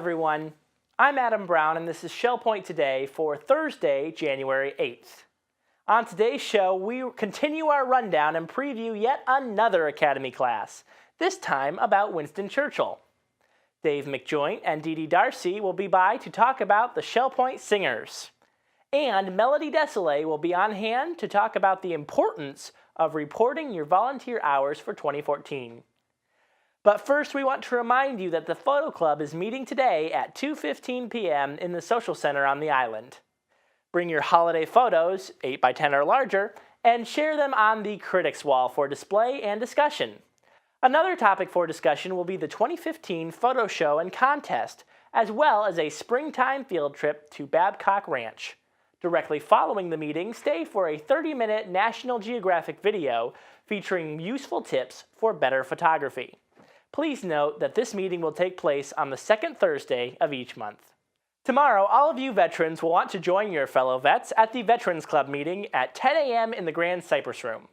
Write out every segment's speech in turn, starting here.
everyone. I'm Adam Brown, and this is Shell Point Today for Thursday, January 8th. On today's show, we continue our rundown and preview yet another Academy class, this time about Winston Churchill. Dave McJoynt and Dede Darcy will be by to talk about the Shell Point Singers. And Melody Desilets will be on hand to talk about the importance of reporting your volunteer hours for 2014. But first, we want to remind you that the Photo Club is meeting today at 2:15 p.m. in the Social Center on the island. Bring your holiday photos, 8 by 10 or larger, and share them on the Critics Wall for display and discussion. Another topic for discussion will be the 2015 photo show and contest, as well as a springtime field trip to Babcock Ranch. Directly following the meeting, stay for a 30-minute National Geographic video featuring useful tips for better photography. Please note that this meeting will take place on the second Thursday of each month. Tomorrow, all of you veterans will want to join your fellow vets at the Veterans Club meeting at 10 a.m. in the Grand Cypress Room.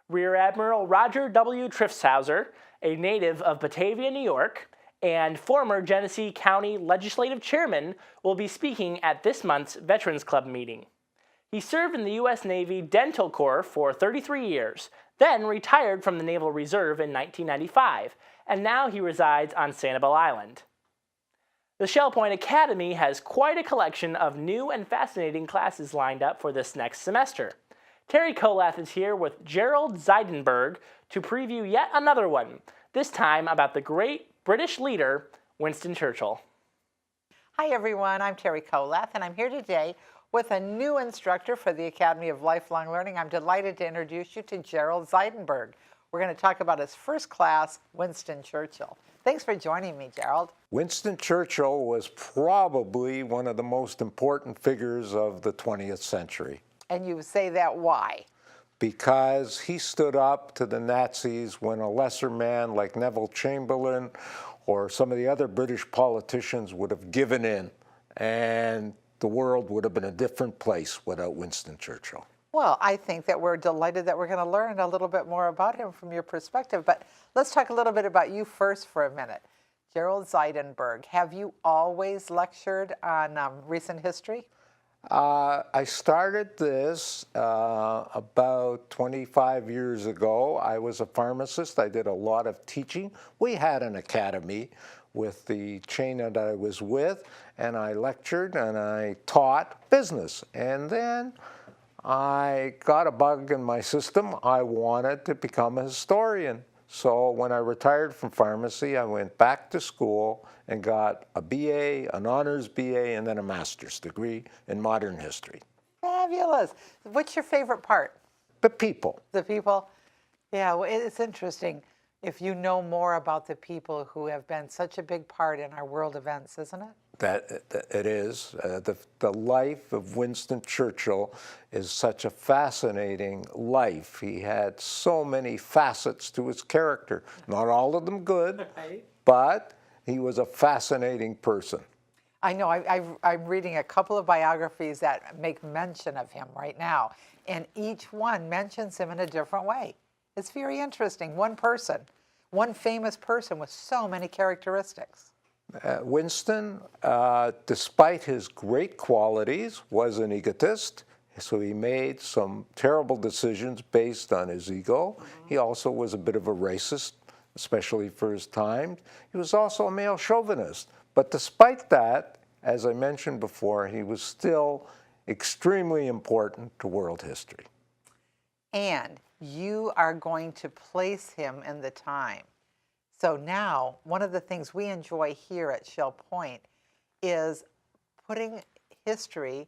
Rear Admiral Roger W. Triffshauser, a native of Batavia, New York, and former Genesee County Legislative Chairman will be speaking at this month's Veterans Club meeting. He served in the U.S. Navy Dental Corps for 33 years, then retired from the Naval Reserve in 1995, and now he resides on Sanibel Island. The Shell Point Academy has quite a collection of new and fascinating classes lined up for this next semester. Terry Kolath is here with Gerald Ziedenberg to preview yet another one, this time about the great British leader, Winston Churchill. Hi everyone, I'm Terry Kolath, and I'm here today with a new instructor for the Academy of Lifelong Learning. I'm delighted to introduce you to Gerald Ziedenberg. We're going to talk about his first class, Winston Churchill. Thanks for joining me, Gerald. Winston Churchill was probably one of the most important figures of the 20th century. And you say that why? Because he stood up to the Nazis when a lesser man like Neville Chamberlain or some of the other British politicians would have given in, and the world would have been a different place without Winston Churchill. Well, I think that we're delighted that we're going to learn a little bit more about him from your perspective. But let's talk a little bit about you first for a minute. Gerald Ziedenberg, have you always lectured on recent history? I started this about 25 years ago. I was a pharmacist. I did a lot of teaching. We had an academy with the chain that I was with, and I lectured and I taught business. And then I got a bug in my system. I wanted to become a historian. So when I retired from pharmacy, I went back to school and got a BA, an honors BA, and then a master's degree in modern history. Fabulous. What's your favorite part? The people. The people? Yeah, well, it's interesting if you know more about the people who have been such a big part in our world events, isn't it? That it is. The life of Winston Churchill is such a fascinating life. He had so many facets to his character. Not all of them good, right, but he was a fascinating person. I know. I'm reading a couple of biographies that make mention of him right now, and each one mentions him in a different way. It's very interesting. One person, one famous person with so many characteristics. Winston, despite his great qualities, was an egotist, so he made some terrible decisions based on his ego. He also was a bit of a racist, especially for his time. He was also a male chauvinist, but despite that, as I mentioned before, he was still extremely important to world history. And you are going to place him in the time. So now, one of the things we enjoy here at Shell Point is putting history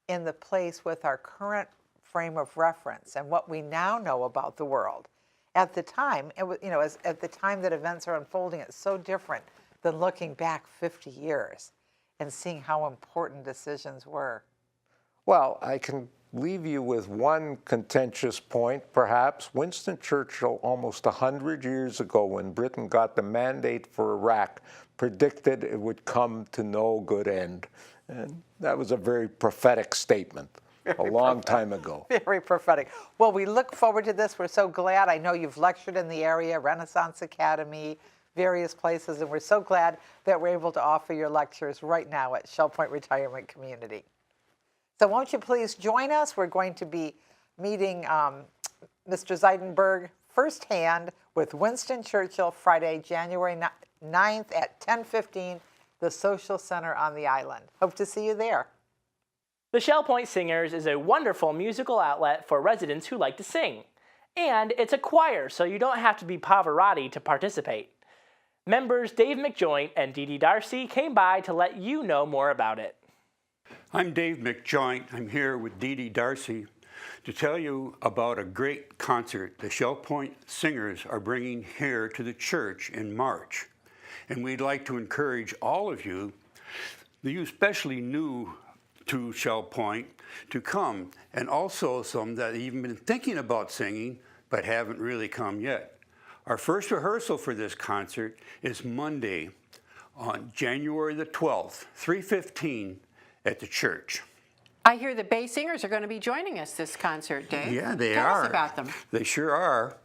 in the place with our current frame of reference and what we now know about the world. At the time, at the time that events are unfolding, it's so different than looking back 50 years and seeing how important decisions were. Well, I can leave you with one contentious point, perhaps. Winston Churchill, almost 100 years ago, when Britain got the mandate for Iraq, predicted it would come to no good end. And that was a very prophetic statement a long time ago. Very prophetic. Well, we look forward to this. We're so glad. I know you've lectured in the area, Renaissance Academy, various places, and we're so glad that we're able to offer your lectures right now at Shell Point Retirement Community. So won't you please join us? We're going to be meeting Mr. Ziedenberg firsthand with Winston Churchill Friday, January 9th at 10:15, the Social Center on the island. Hope to see you there. The Shell Point Singers is a wonderful musical outlet for residents who like to sing. And it's a choir, so you don't have to be Pavarotti to participate. Members Dave McJoynt and Dede Darcy came by to let you know more about it. I'm Dave McJoynt. I'm here with Dede Darcy to tell you about a great concert the Shell Point Singers are bringing here to the church in March. And we'd like to encourage all of you, you especially new to Shell Point, to come, and also some that have even been thinking about singing but haven't really come yet. Our first rehearsal for this concert is Monday on January the 12th, 3:15 at the church. I hear the Bay Singers are going to be joining us this concert, Dave. Yeah, they Tell are. us about them. They sure are.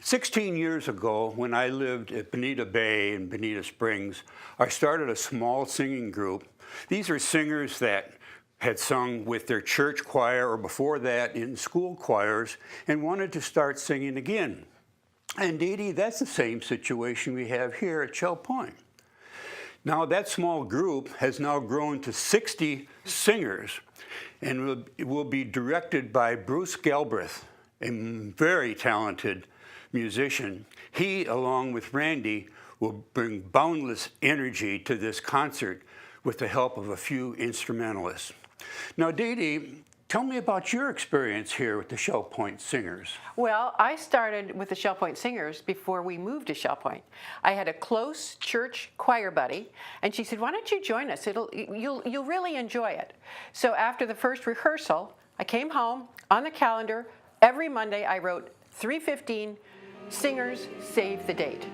16 years ago, when I lived at Bonita Bay in Bonita Springs, I started a small singing group. These are singers that had sung with their church choir or before that in school choirs and wanted to start singing again. And Dede, that's the same situation we have here at Shell Point. Now that small group has now grown to 60 singers and will be directed by Bruce Galbraith, a very talented musician. He, along with Randy, will bring boundless energy to this concert with the help of a few instrumentalists. Now, Dede, tell me about your experience here with the Shell Point Singers. Well, I started with the Shell Point Singers before we moved to Shell Point. I had a close church choir buddy, and she said, "Why don't you join us? You'll really enjoy it." So after the first rehearsal, I came home. On the calendar, every Monday I wrote 3:15, Singers Save the Date.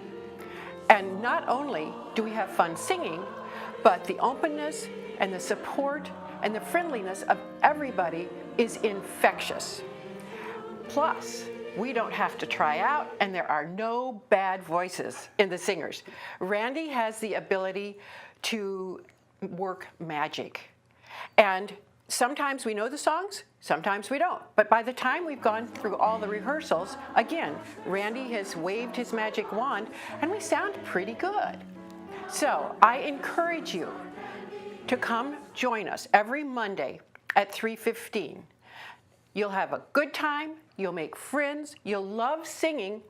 And not only do we have fun singing, but the openness and the support and the friendliness of everybody is infectious. Plus, we don't have to try out, and there are no bad voices in the singers. Randy has the ability to work magic. And sometimes we know the songs, sometimes we don't. But by the time we've gone through all the rehearsals, again, Randy has waved his magic wand, and we sound pretty good. So I encourage you to come join us every Monday at 3:15. You'll have a good time, you'll make friends, you'll love singing,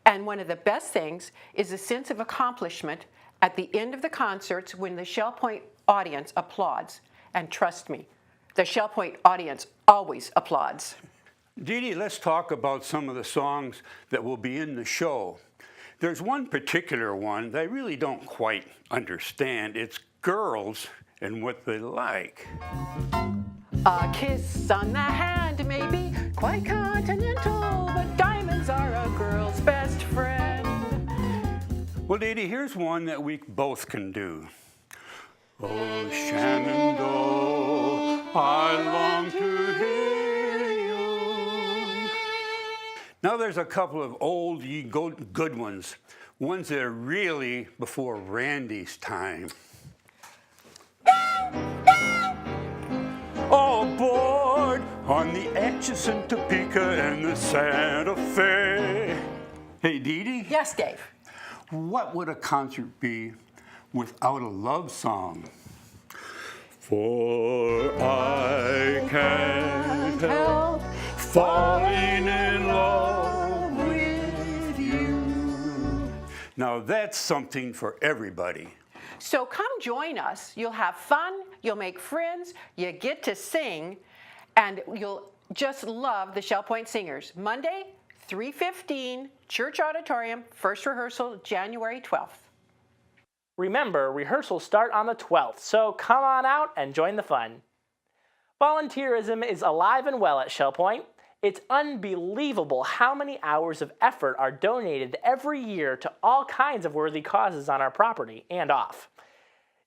and one of the best things is a sense of accomplishment at the end of the concerts when the Shell Point audience applauds. And trust me, the Shell Point audience always applauds. Dede, let's talk about some of the songs that will be in the show. There's one particular one that I really don't quite understand. It's girls and what they like. A kiss on the hand may be quite continental, but diamonds are a girl's best friend. Well, Dede, here's one that we both can do. Oh, Shenandoah, I long to hear you. Now there's a couple of old good ones that are really before Randy's time. All aboard on the Atchison, Topeka, and the Santa Fe. Hey, Dede? Yes, Dave. What would a concert be without a love song? For I can't help falling in love with you. Now that's something for everybody. So come join us. You'll have fun, you'll make friends, you get to sing, and you'll just love the Shell Point Singers. Monday, 3:15, Church Auditorium, first rehearsal, January 12th. Remember, rehearsals start on the 12th, so come on out and join the fun. Volunteerism is alive and well at Shell Point. It's unbelievable how many hours of effort are donated every year to all kinds of worthy causes on our property and off.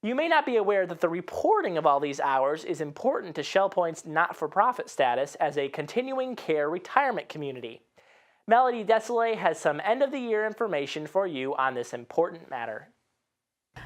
You may not be aware that the reporting of all these hours is important to Shell Point's not-for-profit status as a continuing care retirement community. Melody Desilets has some end-of-the-year information for you on this important matter.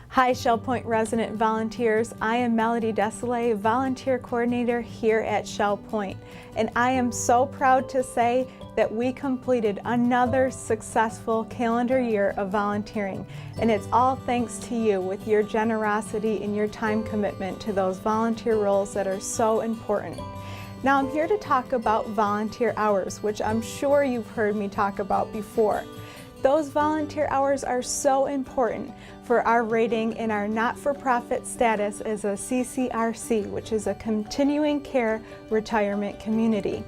Hi, Shell Point resident volunteers. I am Melody Desilets, volunteer coordinator here at Shell Point, and I am so proud to say that we completed another successful calendar year of volunteering, and it's all thanks to you with your generosity and your time commitment to those volunteer roles that are so important. Now I'm here to talk about volunteer hours, which I'm sure you've heard me talk about before. Those volunteer hours are so important for our rating in our not-for-profit status as a CCRC, which is a continuing care retirement community.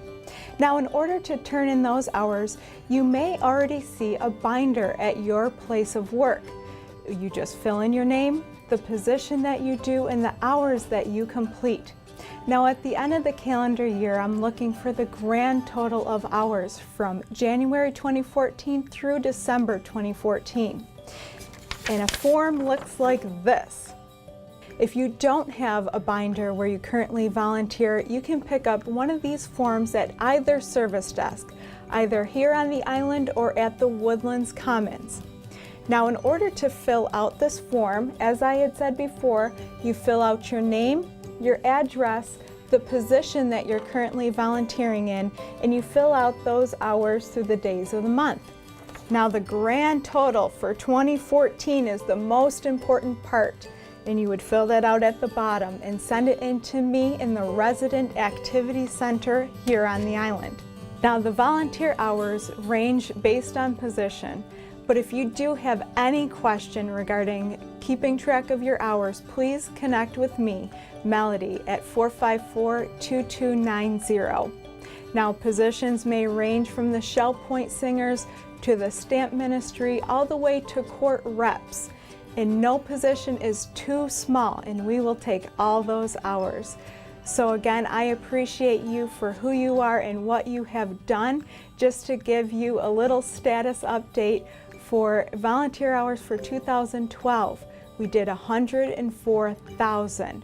Now, in order to turn in those hours, you may already see a binder at your place of work. You just fill in your name, the position that you do, and the hours that you complete. Now, at the end of the calendar year, I'm looking for the grand total of hours from January 2014 through December 2014. And a form looks like this. If you don't have a binder where you currently volunteer, you can pick up one of these forms at either service desk, either here on the island or at the Woodlands Commons. Now, in order to fill out this form, as I had said before, you fill out your name, your address, the position that you're currently volunteering in, and you fill out those hours through the days of the month. Now, the grand total for 2014 is the most important part, and you would fill that out at the bottom and send it in to me in the Resident Activity Center here on the island. Now, the volunteer hours range based on position, but if you do have any question regarding keeping track of your hours, please connect with me, Melody, at 454-2290. Now, positions may range from the Shell Point Singers to the Stamp Ministry all the way to court reps. And no position is too small, and we will take all those hours. So again, I appreciate you for who you are and what you have done. Just to give you a little status update for volunteer hours for 2012, we did 104,000.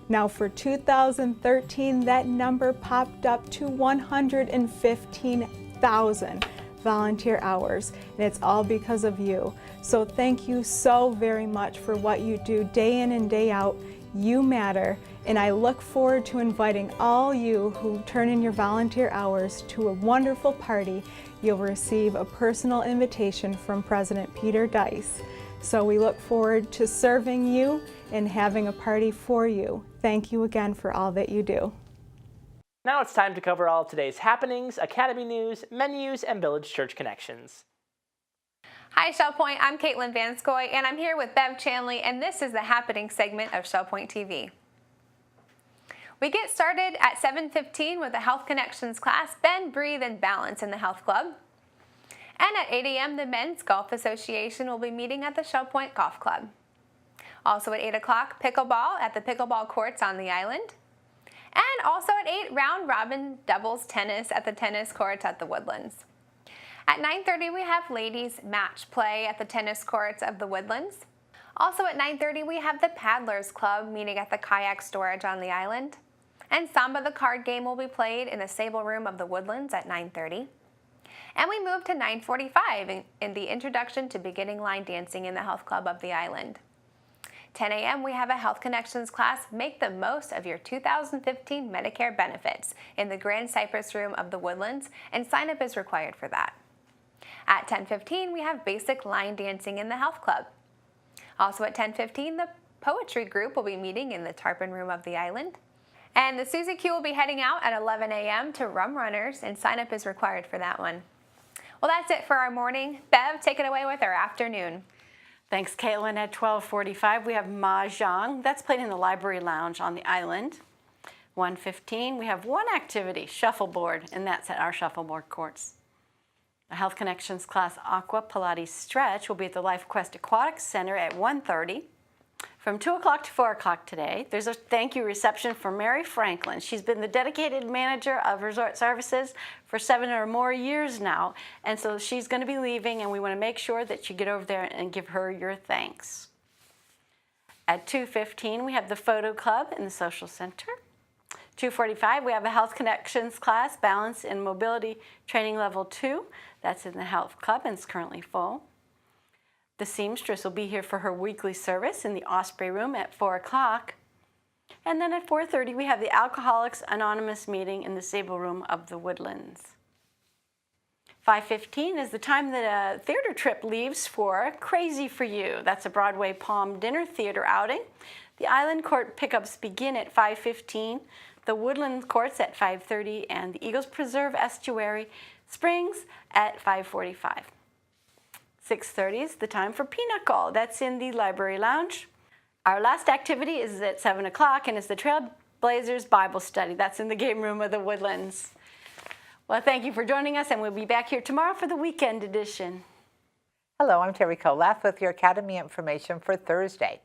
Now for 2013, that number popped up to 115,000 volunteer hours, and it's all because of you. So thank you so very much for what you do day in and day out. You matter, and I look forward to inviting all you who turn in your volunteer hours to a wonderful party. You'll receive a personal invitation from President Peter Dice. So we look forward to serving you and having a party for you. Thank you again for all that you do. Now it's time to cover all of today's happenings, academy news, menus, and village church connections. Hi Shell Point, I'm Caitlin Vanskoy, and I'm here with Bev Chanley, and this is the happening segment of Shell Point TV. We get started at 7:15 with the Health Connections class, Bend, Breathe, and Balance in the Health Club. And at 8 a.m., the Men's Golf Association will be meeting at the Shell Point Golf Club. Also at 8 o'clock, pickleball at the pickleball courts on the island. And also at 8, round robin doubles tennis at the tennis courts at the Woodlands. At 9:30, we have ladies match play at the tennis courts of the Woodlands. Also at 9:30, we have the Paddlers Club meeting at the Kayak storage on the island. And Samba the card game will be played in the Sabal room of the Woodlands at 9:30. And we move to 9:45 in the introduction to beginning line dancing in the health club of the island. 10 a.m. we have a Health Connections class, Make the Most of Your 2015 Medicare Benefits in the Grand Cypress room of the Woodlands, and sign up is required for that. At 10:15 we have basic line dancing in the health club. Also at 10:15 the poetry group will be meeting in the Tarpon room of the island. And the Suzy Q will be heading out at 11 a.m. to Rum Runners, and sign up is required for that one. Well, that's it for our morning. Bev, take it away with our afternoon. Thanks, Caitlin. At 12:45, we have Mah-Jongg. That's played in the Library Lounge on the island. 1:15, we have one activity, Shuffleboard, and that's at our Shuffleboard courts. The Health Connections class, Aqua Pilates Stretch, will be at the Life Quest Aquatic Center at 1:30. From 2 o'clock to 4 o'clock today, there's a thank you reception for Mary Franklin. She's been the dedicated manager of resort services for 7 or more years now, and so she's going to be leaving, and we want to make sure that you get over there and give her your thanks. At 2:15, we have the Photo Club in the Social Center. 2:45, we have a Health Connections class, Balance and Mobility Training Level 2. That's in the Health Club and it's currently full. The Seamstress will be here for her weekly service in the Osprey room at 4 o'clock. And then at 4:30, we have the Alcoholics Anonymous meeting in the Sabal room of the Woodlands. 5:15 is the time that a theater trip leaves for Crazy for You. That's a Broadway Palm Dinner Theater outing. The Island Court pickups begin at 5:15, the Woodland Courts at 5:30, and the Eagles Preserve Estuary Springs at 5:45. 6:30 is the time for Pinochle. That's in the Library Lounge. Our last activity is at 7 o'clock and is the Trailblazers Bible Study. That's in the game room of the Woodlands. Well, thank you for joining us, and we'll be back here tomorrow for the weekend edition. Hello, I'm Terry Colath with your Academy information for Thursday.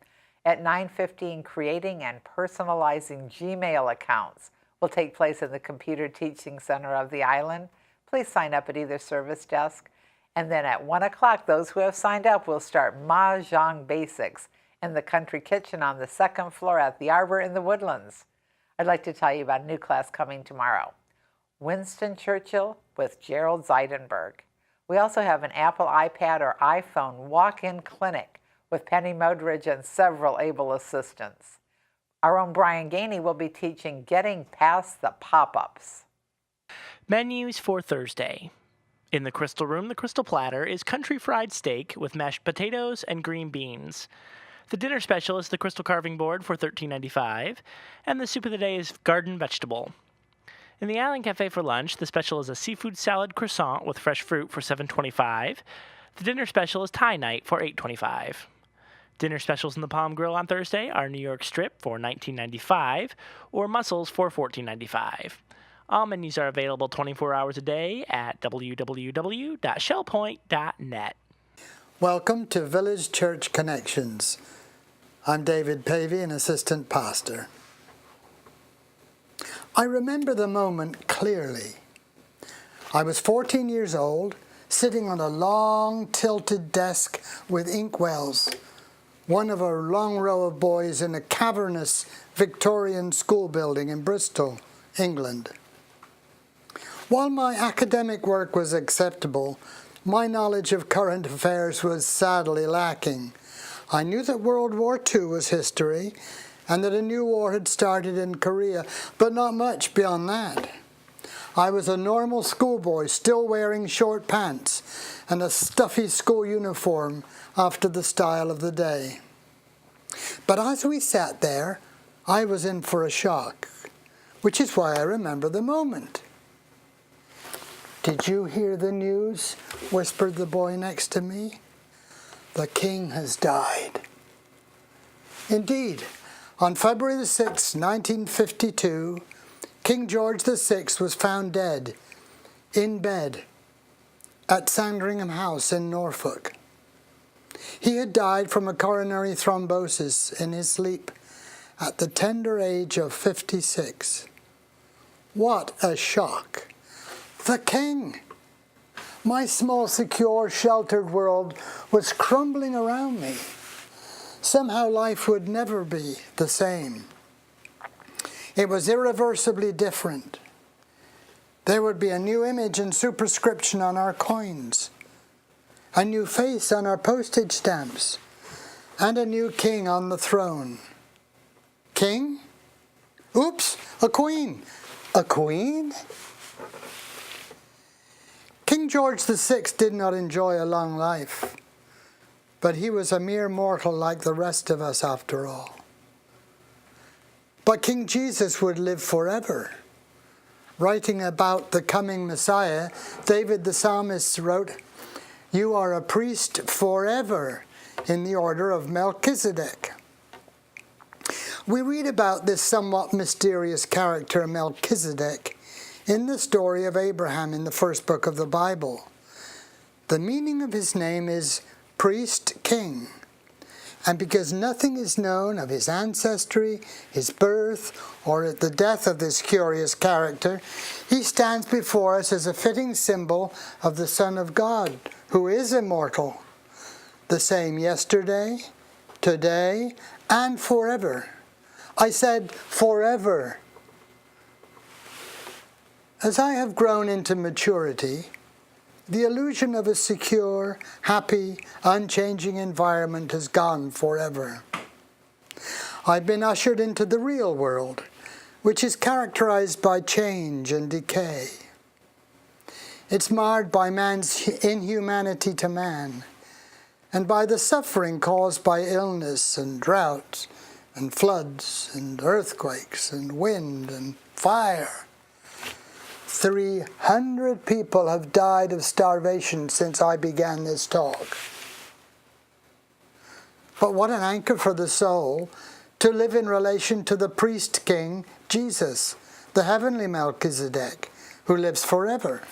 At 9:15, creating and personalizing Gmail accounts will take place in the Computer Teaching Center of the island. Please sign up at either service desk. And then at 1 o'clock, those who have signed up will start Mah-Jongg Basics in the Country Kitchen on the second floor at the Arbor in the Woodlands. I'd like to tell you about a new class coming tomorrow. Winston Churchill with Gerald Ziedenberg. We also have an Apple iPad or iPhone walk-in clinic with Penny Modridge and several able assistants. Our own Brian Gainey will be teaching Getting Past the Pop-Ups. Menus for Thursday. In the Crystal Room, the Crystal Platter is country fried steak with mashed potatoes and green beans. The dinner special is the Crystal Carving Board for $13.95, and the soup of the day is garden vegetable. In the Island Cafe for lunch, the special is a seafood salad croissant with fresh fruit for $7.25. The dinner special is Thai night for $8.25. Dinner specials in the Palm Grill on Thursday are New York Strip for $19.95 or mussels for $14.95. All menus are available 24 hours a day at www.shellpoint.net. Welcome to Village Church Connections. I'm David Pavey, an assistant pastor. I remember the moment clearly. I was 14 years old, sitting on a long tilted desk with inkwells, one of a long row of boys in a cavernous Victorian school building in Bristol, England. While my academic work was acceptable, my knowledge of current affairs was sadly lacking. I knew that World War II was history and that a new war had started in Korea, but not much beyond that. I was a normal schoolboy, still wearing short pants and a stuffy school uniform after the style of the day. But as we sat there, I was in for a shock, which is why I remember the moment. "Did you hear the news?" whispered the boy next to me. "The king has died." Indeed, on February 6, 1952, King George VI was found dead, in bed, at Sandringham House in Norfolk. He had died from a coronary thrombosis in his sleep at the tender age of 56. What a shock! The king! My small, secure, sheltered world was crumbling around me. Somehow life would never be the same. It was irreversibly different. There would be a new image and superscription on our coins, a new face on our postage stamps, and a new king on the throne. King? Oops, a queen. A queen? King George VI did not enjoy a long life, but he was a mere mortal like the rest of us after all. But King Jesus would live forever. Writing about the coming Messiah, David the psalmist wrote, "You are a priest forever in the order of Melchizedek." We read about this somewhat mysterious character, Melchizedek, in the story of Abraham in the first book of the Bible. The meaning of his name is priest king. And because nothing is known of his ancestry, his birth, or the death of this curious character, he stands before us as a fitting symbol of the Son of God, who is immortal, the same yesterday, today, and forever. I said forever. As I have grown into maturity, the illusion of a secure, happy, unchanging environment has gone forever. I've been ushered into the real world, which is characterized by change and decay. It's marred by man's inhumanity to man, and by the suffering caused by illness and drought and floods and earthquakes and wind and fire. 300 people have died of starvation since I began this talk. But what an anchor for the soul to live in relation to the priest king, Jesus, the heavenly Melchizedek, who lives forever.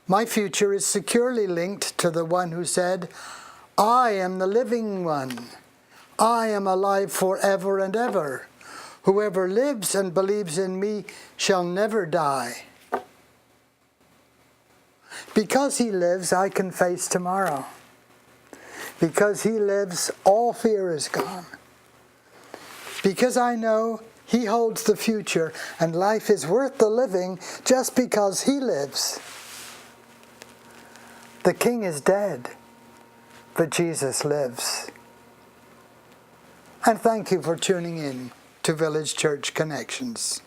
My future is securely linked to the one who said, I am the living one. I am alive forever and ever. Whoever lives and believes in me shall never die. Because he lives, I can face tomorrow. Because he lives, all fear is gone. Because I know he holds the future and life is worth the living just because he lives. The king is dead, but Jesus lives. And thank you for tuning in to Village Church Connections.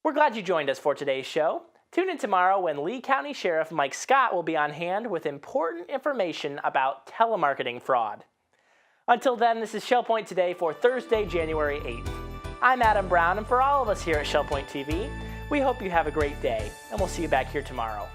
We're glad you joined us for today's show. Tune in tomorrow when Lee County Sheriff Mike Scott will be on hand with important information about telemarketing fraud. Until then, this is Shell Point Today for Thursday, January 8th. I'm Adam Brown, and for all of us here at Shell Point TV, we hope you have a great day, and we'll see you back here tomorrow.